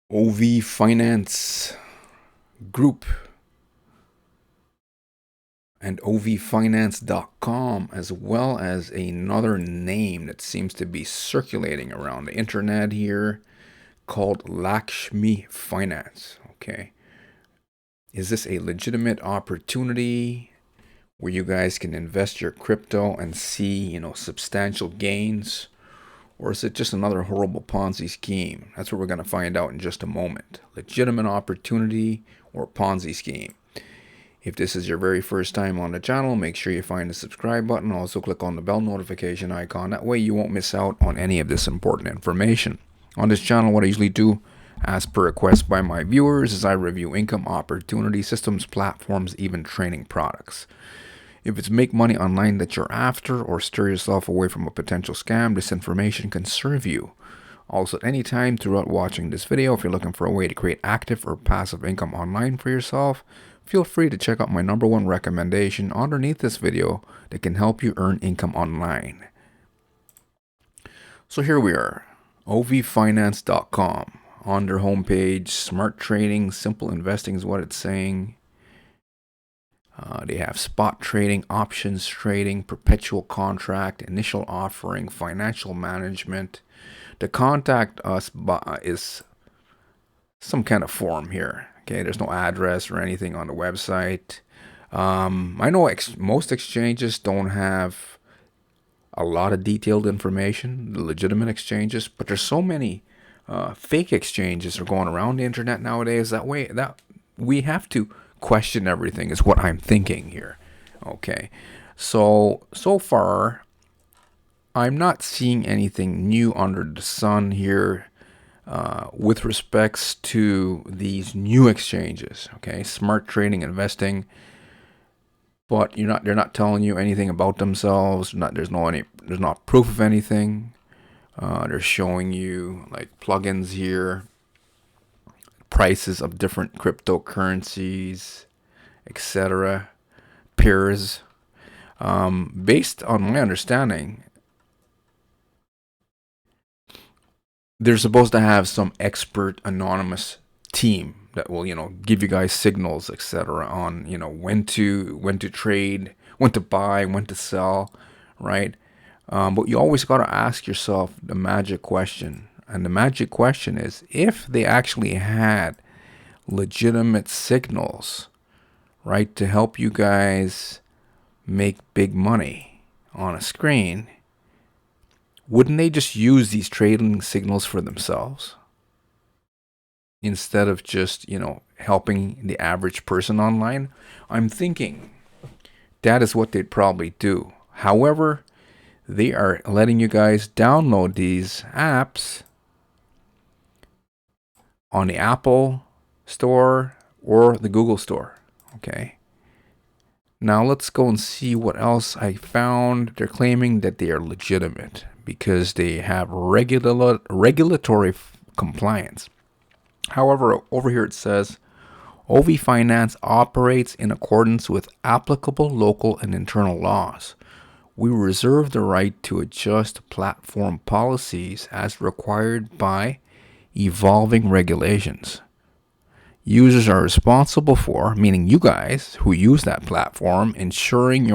OV Finance Group and ovfinance.com, as well as another name that seems to be circulating around the internet here called Lakshmi Finance. Okay. Is this a legitimate opportunity where you guys can invest your crypto and see, substantial gains? Or is it just another horrible Ponzi scheme? That's what we're going to find out in just a moment. Legitimate opportunity or Ponzi scheme? If this is your very first time on the channel, make sure you find the subscribe button. Also click on the bell notification icon. That way you won't miss out on any of this important information. On this channel, what I usually do, as per request by my viewers, is I review income opportunity systems, platforms, even training products. If it's make money online that you're after or steer yourself away from a potential scam, this information can serve you. Also, at any time throughout watching this video, if you're looking for a way to create active or passive income online for yourself, feel free to check out my #1 recommendation underneath this video that can help you earn income online. So here we are, ovfinance.com. On their homepage, smart trading, simple investing is what it's saying. They have spot trading, options trading, perpetual contract, initial offering, financial management. To contact us is some kind of form here. Okay, there's no address or anything on the website. I know most exchanges don't have a lot of detailed information, the legitimate exchanges, but there's so many fake exchanges are going around the internet nowadays. That we have to question everything is what I'm thinking here. Okay, so far I'm not seeing anything new under the sun here with respects to these new exchanges. Okay, smart trading, investing, but they're not telling you anything about themselves. There's not proof of anything. They're showing you like plugins here, prices of different cryptocurrencies, etc., pairs. Based on my understanding, they're supposed to have some expert anonymous team that will, give you guys signals, etc., on, when to trade, when to buy, when to sell, right? But you always got to ask yourself the magic question. And the magic question is, if they actually had legitimate signals, right, to help you guys make big money on a screen, wouldn't they just use these trading signals for themselves instead of just, helping the average person online? I'm thinking that is what they'd probably do. However, they are letting you guys download these apps on the Apple Store or the Google Store. Okay. Now let's go and see what else I found. They're claiming that they are legitimate because they have regulatory compliance. However, over here it says, OV Finance operates in accordance with applicable local and internal laws. We reserve the right to adjust platform policies as required by evolving regulations. Users are responsible for, meaning you guys who use that platform, ensuring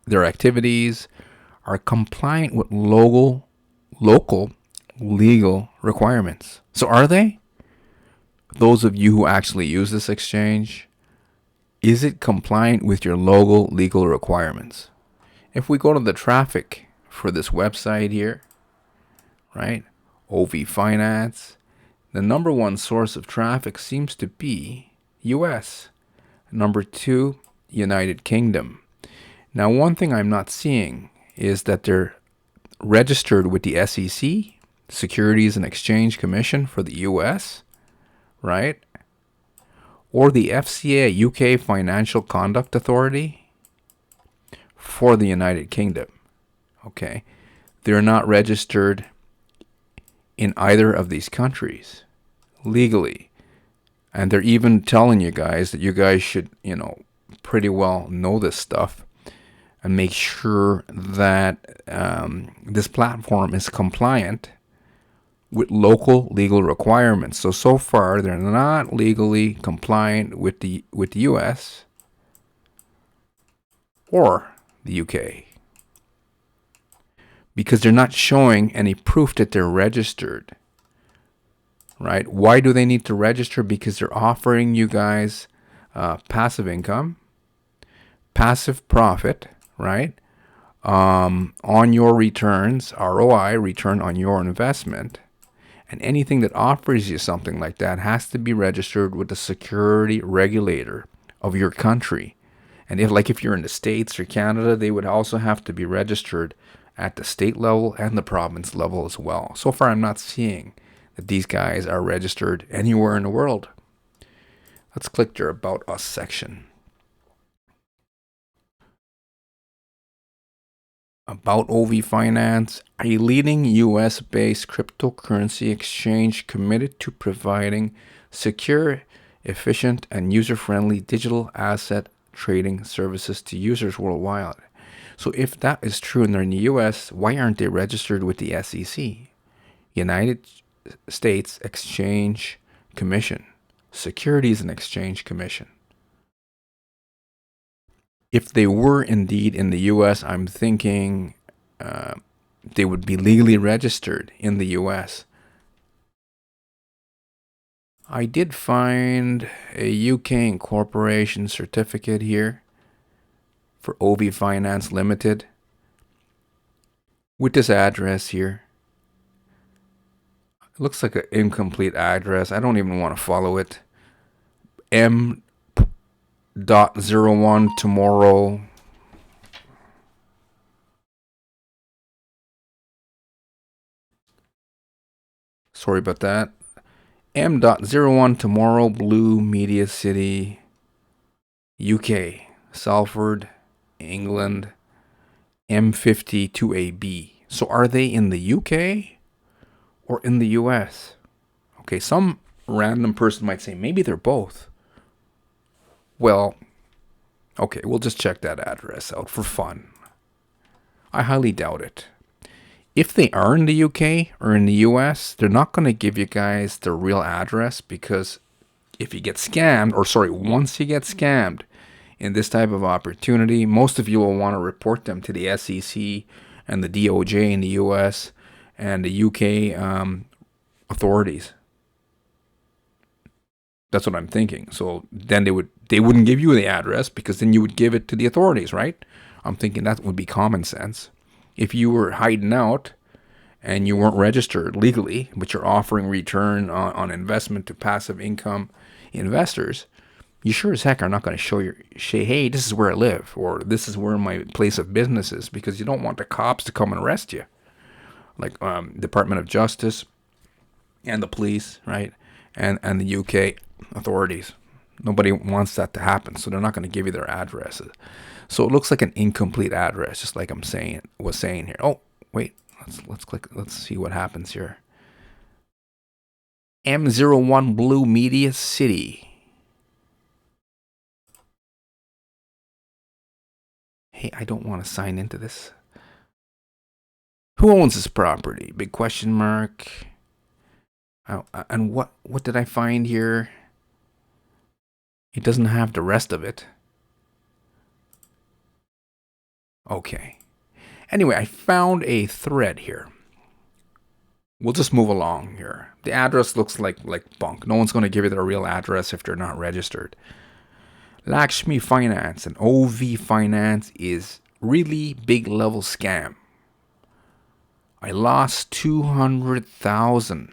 their activities are compliant with local legal requirements. So are they? Those of you who actually use this exchange, is it compliant with your local legal requirements? If we go to the traffic for this website here, right, OV Finance, the #1 source of traffic seems to be US. #2, United Kingdom. Now, one thing I'm not seeing is that they're registered with the SEC, Securities and Exchange Commission for the US, right? Or the FCA, UK Financial Conduct Authority for the United Kingdom. Okay. They're not registered in either of these countries legally. And they're even telling you guys that you guys should, pretty well know this stuff and make sure that this platform is compliant with local legal requirements. So far they're not legally compliant with the US or the UK because they're not showing any proof that they're registered. Right? Why do they need to register? Because they're offering you guys passive income, passive profit, right? On your returns, ROI, return on your investment. And anything that offers you something like that has to be registered with the security regulator of your country. And if you're in the States or Canada, they would also have to be registered at the state level and the province level as well. So far, I'm not seeing that these guys are registered anywhere in the world. Let's click their About Us section. About OV Finance, a leading US-based cryptocurrency exchange committed to providing secure, efficient, and user-friendly digital asset trading services to users worldwide. So if that is true and they're in the US, why aren't they registered with the SEC? United States Exchange Commission. Securities and Exchange Commission. If they were indeed in the US, I'm thinking they would be legally registered in the US. I did find a UK incorporation certificate here for OV Finance Limited with this address here. It looks like an incomplete address. I don't even want to follow it. M.01 tomorrow. Sorry about that. M.01 tomorrow, Blue Media City, UK, Salford, England, M52AB. So are they in the UK or in the US? Okay, some random person might say maybe they're both. Well, okay, we'll just check that address out for fun. I highly doubt it. If they are in the UK or in the US, they're not going to give you guys the real address because if you get scammed, once you get scammed in this type of opportunity, most of you will want to report them to the SEC and the DOJ in the US and the UK authorities. That's what I'm thinking. So then they wouldn't give you the address because then you would give it to the authorities, right? I'm thinking that would be common sense. If you were hiding out and you weren't registered legally, but you're offering return on investment to passive income investors, you sure as heck are not going to say, hey, this is where I live, or this is where my place of business is, because you don't want the cops to come and arrest you. Like Department of Justice and the police, right? And the UK authorities. Nobody wants that to happen, so they're not going to give you their addresses. So it looks like an incomplete address, just like was saying here. Oh, wait, let's click. Let's see what happens here. M01 Blue Media City. Hey, I don't want to sign into this. Who owns this property? Big question mark. And what did I find here? It doesn't have the rest of it. Okay. Anyway, I found a thread here. We'll just move along here. The address looks like bunk. No one's going to give you their real address if they're not registered. Lakshmi Finance and OV Finance is really big level scam. I lost 200,000.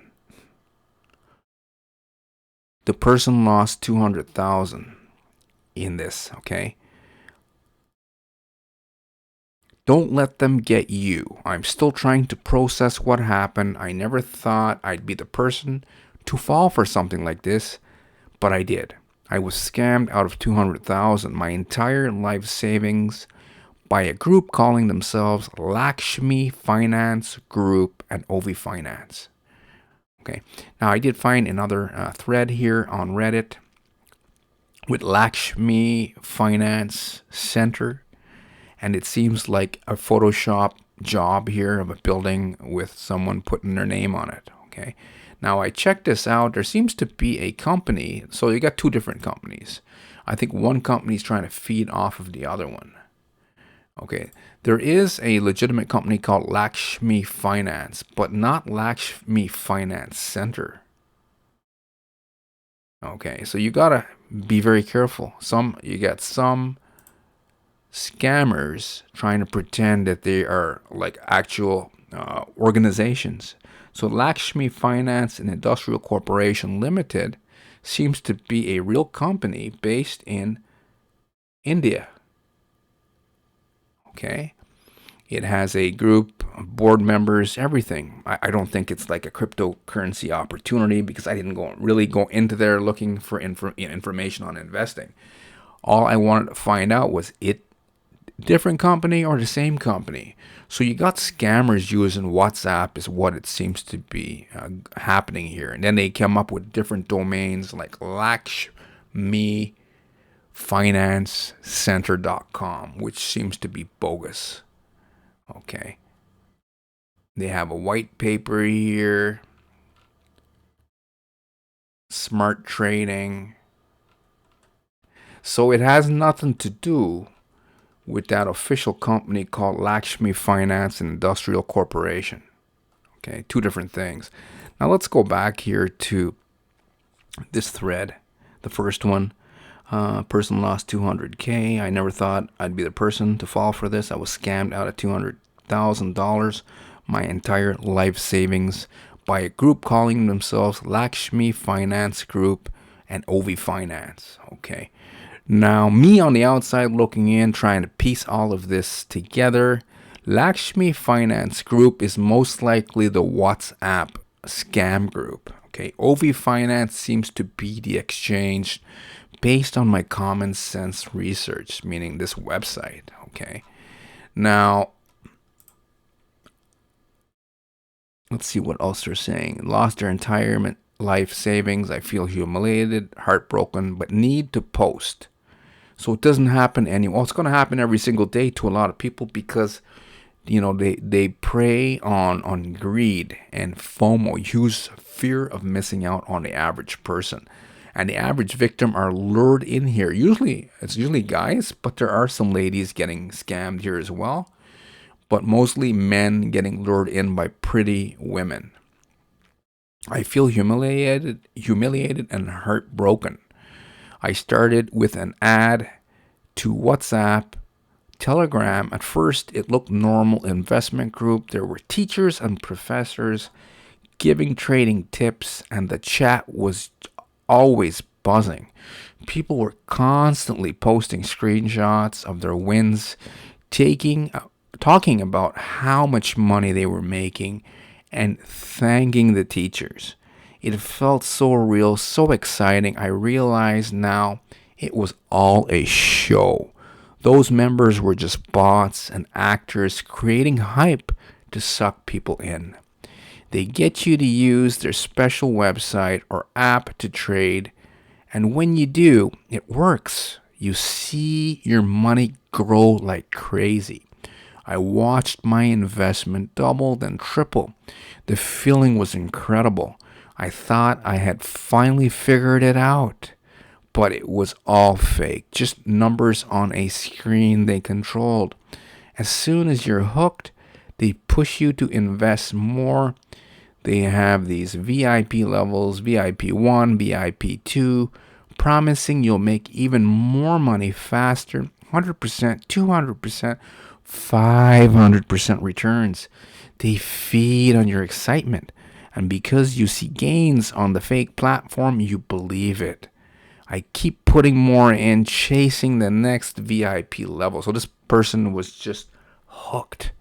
The person lost 200,000 in this, okay? Don't let them get you. I'm still trying to process what happened. I never thought I'd be the person to fall for something like this, but I did. I was scammed out of 200,000, my entire life savings, by a group calling themselves Lakshmi Finance Group and OV Finance. Okay, now I did find another thread here on Reddit with Lakshmi Finance Center, and it seems like a Photoshop job here of a building with someone putting their name on it. Okay. Now I checked this out. There seems to be a company. So you got two different companies. I think one company is trying to feed off of the other one. Okay. There is a legitimate company called Lakshmi Finance, but not Lakshmi Finance Center. Okay. So you gotta be very careful. You got some scammers trying to pretend that they are like actual organizations. So Lakshmi Finance and Industrial Corporation Limited seems to be a real company based in India. Okay. It has a group of board members, everything. I don't think it's like a cryptocurrency opportunity because I didn't really go into there looking for information on investing. All I wanted to find out was it different company or the same company. So you got scammers using WhatsApp is what it seems to be happening here. And then they come up with different domains like LakshmiFinanceCenter.com, which seems to be bogus. Okay. They have a white paper here. Smart trading. So it has nothing to do with that official company called Lakshmi Finance and Industrial Corporation. Okay, two different things. Now let's go back here to this thread. The first one, person lost 200K. I never thought I'd be the person to fall for this. I was scammed out of $200,000, my entire life savings, by a group calling themselves Lakshmi Finance Group and OV Finance. Okay. Now, me on the outside looking in, trying to piece all of this together, Lakshmi Finance Group is most likely the WhatsApp scam group. Okay, OV Finance seems to be the exchange based on my common sense research, meaning this website. Okay, now let's see what else they're saying. Lost their entire life savings. I feel humiliated, heartbroken, but need to post. So it doesn't happen anymore. Well, it's going to happen every single day to a lot of people because, they prey on greed and FOMO, use fear of missing out on the average person. And the average victim are lured in here. It's usually guys, but there are some ladies getting scammed here as well. But mostly men getting lured in by pretty women. I feel humiliated and heartbroken. I started with an ad to WhatsApp, Telegram. At first, it looked normal investment group. There were teachers and professors giving trading tips, and the chat was always buzzing. People were constantly posting screenshots of their wins, talking about how much money they were making, and thanking the teachers. It felt so real, so exciting. I realize now it was all a show. Those members were just bots and actors creating hype to suck people in. They get you to use their special website or app to trade, and when you do, it works. You see your money grow like crazy. I watched my investment double, then triple. The feeling was incredible. I thought I had finally figured it out, but it was all fake, just numbers on a screen they controlled. As soon as you're hooked, they push you to invest more. They have these VIP levels, VIP 1, VIP 2, promising you'll make even more money faster, 100%, 200%, 500% returns. They feed on your excitement. And because you see gains on the fake platform, you believe it. I keep putting more in, chasing the next VIP level. So this person was just hooked,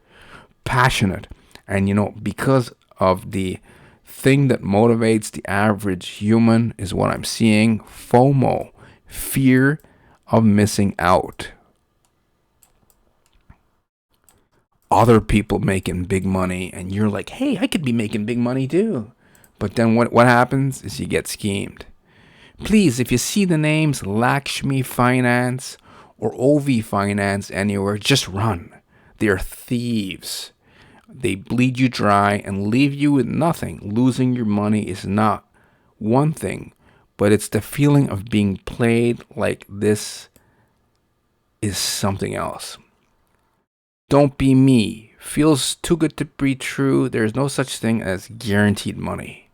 passionate. And because of the thing that motivates the average human is what I'm seeing, FOMO, fear of missing out. Other people making big money, and you're like, hey, I could be making big money too. But then what happens is you get schemed. Please, if you see the names Lakshmi Finance or OV Finance anywhere, just run. They are thieves. They bleed you dry and leave you with nothing. Losing your money is not one thing, but it's the feeling of being played like this is something else. Don't be me. Feels too good to be true. There's no such thing as guaranteed money.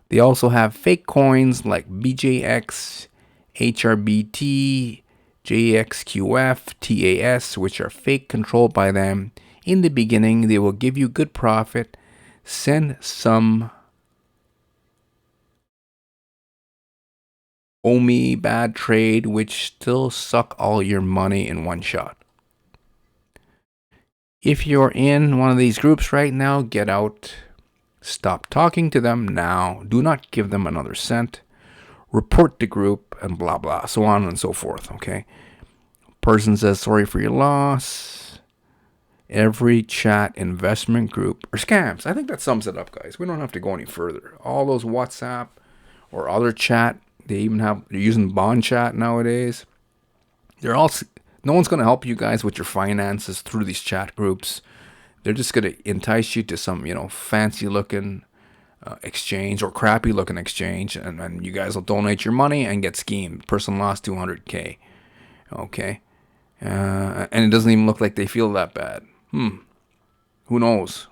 They also have fake coins like BJX, HRBT, JXQF, TAS, which are fake, controlled by them. In the beginning, they will give you good profit, send some OMI bad trade, which still suck all your money in one shot. If you're in one of these groups right now, get out. Stop talking to them now. Do not give them another cent. Report the group and blah blah, so on and so forth. Okay. Person says sorry for your loss. Every chat investment group are scams. I think that sums it up, guys. We don't have to go any further. All those WhatsApp or other chat, they're using bond chat nowadays. No one's going to help you guys with your finances through these chat groups. They're just going to entice you to some, fancy looking exchange or crappy looking exchange, and you guys will donate your money and get schemed. Person lost $200K. Okay. And it doesn't even look like they feel that bad. Who knows?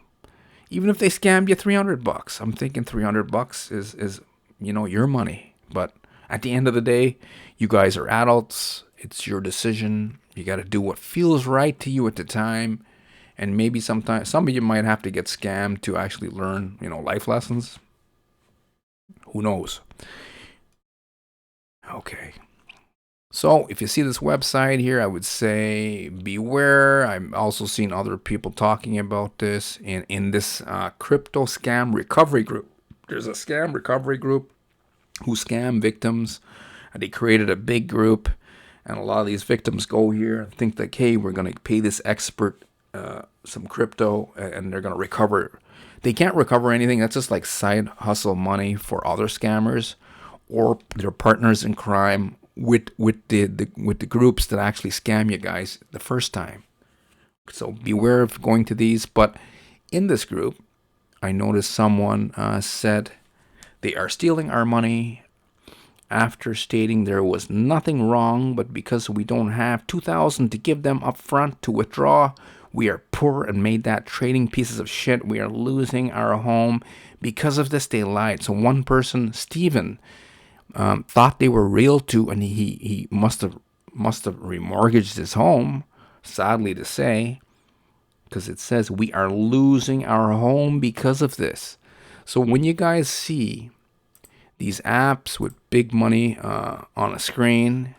Even if they scammed you $300, I'm thinking $300 is your money. But at the end of the day, you guys are adults. It's your decision. You got to do what feels right to you at the time. And maybe sometimes some of you might have to get scammed to actually learn, life lessons. Who knows? Okay. So if you see this website here, I would say beware. I've also seen other people talking about this in this crypto scam recovery group. There's a scam recovery group who scam victims. And they created a big group. And a lot of these victims go here and think like, hey, we're going to pay this expert some crypto and they're going to recover. They can't recover anything. That's just like side hustle money for other scammers or their partners in crime with the groups that actually scam you guys the first time. So beware of going to these. But in this group, I noticed someone said they are stealing our money after stating there was nothing wrong, but because we don't have $2,000 to give them up front to withdraw, we are poor and made that trading pieces of shit. We are losing our home. Because of this, they lied. So one person, Steven, thought they were real too, and he must have remortgaged his home, sadly to say, because it says we are losing our home because of this. So when you guys see these apps with big money on a screen,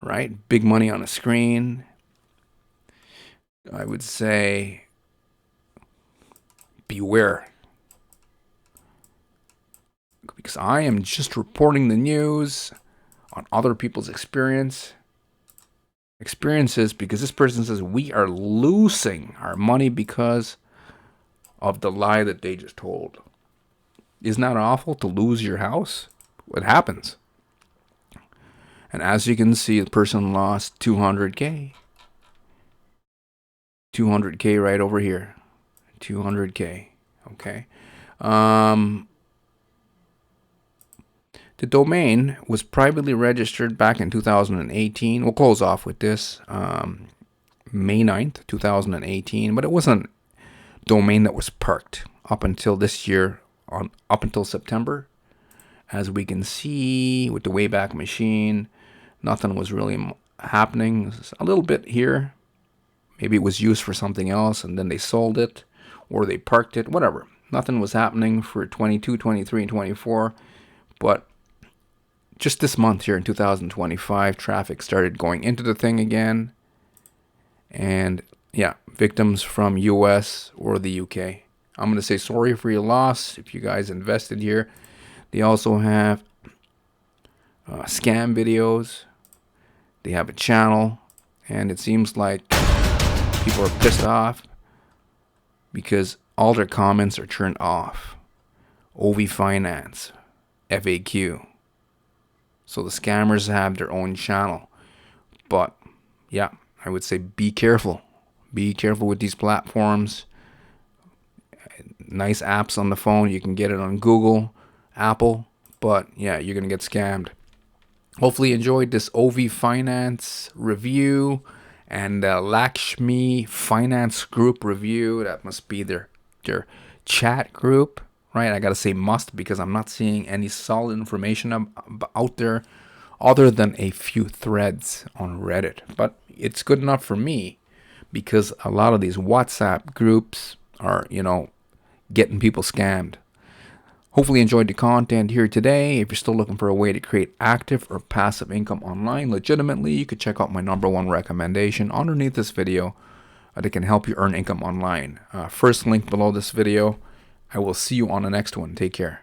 right? Big money on a screen. I would say beware. Because I am just reporting the news on other people's experiences, because this person says we are losing our money because of the lie that they just told. Isn't that awful to lose your house? What happens? And as you can see, the person lost 200K. 200K right over here. 200K. Okay. The domain was privately registered back in 2018. We'll close off with this. May 9th, 2018. But it wasn't a domain that was parked up until this year. Up until September, as we can see with the Wayback Machine, nothing was really happening. A little bit here, maybe it was used for something else and then they sold it or they parked it, whatever. Nothing was happening for 22, 23, and 24, but just this month here in 2025, traffic started going into the thing again, and yeah, victims from US or the UK. I'm going to say sorry for your loss if you guys invested here. They also have scam videos. They have a channel. And it seems like people are pissed off because all their comments are turned off. OV Finance, FAQ. So the scammers have their own channel. But yeah, I would say be careful. Be careful with these platforms. Nice apps on the phone. You can get it on Google, Apple, but yeah, you're going to get scammed. Hopefully you enjoyed this OV Finance review and Lakshmi Finance Group review. That must be their chat group, right? I got to say must because I'm not seeing any solid information out there other than a few threads on Reddit. But it's good enough for me because a lot of these WhatsApp groups are, getting people scammed. Hopefully you enjoyed the content here today. If you're still looking for a way to create active or passive income online legitimately, you could check out my #1 recommendation underneath this video that can help you earn income online. First link below this video. I will see you on the next one. Take care.